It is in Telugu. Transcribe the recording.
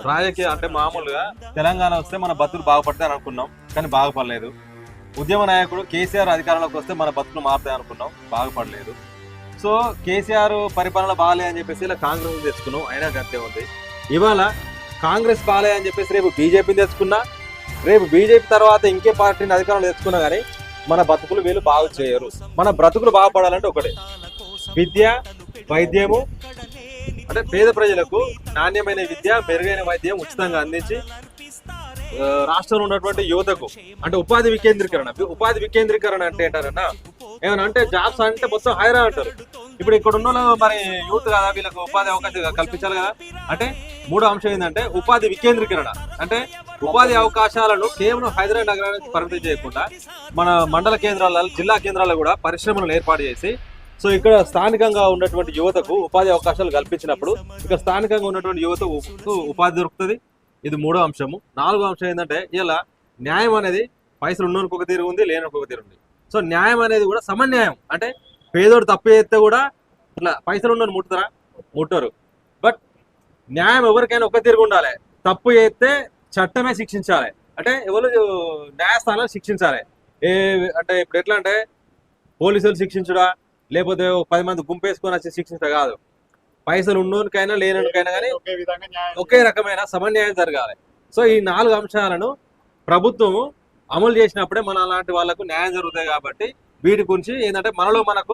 రాజకీయ అంటే మామూలుగా తెలంగాణ వస్తే మన బతుకులు బాగుపడతాయి అనుకున్నాం, కానీ బాగుపడలేదు. ఉద్యమ నాయకుడు కేసీఆర్ అధికారంలోకి వస్తే మన బతుకులు మారుతాయి అనుకున్నాం, బాగుపడలేదు. సో కేసీఆర్ పరిపాలన బాగాలే అని చెప్పేసి ఇలా కాంగ్రెస్ తెచ్చుకున్నాం, అయినా గంతే ఉంది. ఇవాళ కాంగ్రెస్ బాగాలే అని చెప్పేసి రేపు బీజేపీని తెచ్చుకున్నా, రేపు బీజేపీ తర్వాత ఇంకే పార్టీని అధికారంలో తెచ్చుకున్నా కానీ మన బతుకులు వీళ్ళు బాగు చేయరు. మన బ్రతుకులు బాగుపడాలంటే ఒకటే, విద్య, వైద్యము, అంటే పేద ప్రజలకు నాణ్యమైన విద్య, మెరుగైన వైద్యం ఉచితంగా అందించి రాష్ట్రంలో ఉన్నటువంటి యువతకు అంటే ఉపాధి వికేంద్రీకరణ అంటే ఏంటారన్నా, ఏమన్నా అంటే జాబ్స్ అంటే మొత్తం హైరా అంటారు. ఇప్పుడు ఇక్కడ ఉన్న మరి యూత్ కదా, వీళ్ళకి ఉపాధి అవకాశం కల్పించాలి కదా. అంటే మూడో అంశం ఏంటంటే ఉపాధి వికేంద్రీకరణ. అంటే ఉపాధి అవకాశాలను కేవలం హైదరాబాద్ నగరానికి పరిమితం చేయకుండా మన మండల కేంద్రాలలో, జిల్లా కేంద్రాల్లో కూడా పరిశ్రమలను ఏర్పాటు చేసి, సో ఇక్కడ స్థానికంగా ఉన్నటువంటి యువతకు ఉపాధి అవకాశాలు కల్పించినప్పుడు ఇక్కడ స్థానికంగా ఉన్నటువంటి యువతకు ఉపాధి దొరుకుతుంది. ఇది మూడో అంశము. నాలుగో అంశం ఏంటంటే ఇలా న్యాయం అనేది పైసలు ఉన్నోనికి ఒక తీరు ఉంది, లేనికి ఒక తీరు ఉంది. సో న్యాయం అనేది కూడా సమన్యాయం. అంటే పేదోడు తప్పు చేస్తే కూడా ఇట్లా పైసలు ఉన్నోని ముట్టరు. బట్ న్యాయం ఎవరికైనా ఒక తీరుగా ఉండాలి. తప్పు చేస్తే చట్టమే శిక్షించాలి. అంటే ఎవరు న్యాయస్థానాలు శిక్షించాలి. అంటే ఇప్పుడు ఎట్లా అంటే పోలీసులు శిక్షించుడా, లేకపోతే 10 మంది గుంపేసుకొని వచ్చి శిక్షించ కాదు. పైసలు ఉన్నోనికైనా లేనికైనా కానీ ఒకే రకమైన సమన్యాయం జరగాలి. సో ఈ 4 అంశాలను ప్రభుత్వము అమలు చేసినప్పుడే మన అలాంటి వాళ్ళకు న్యాయం జరుగుతాయి. కాబట్టి వీటి గురించి ఏంటంటే మనలో మనకు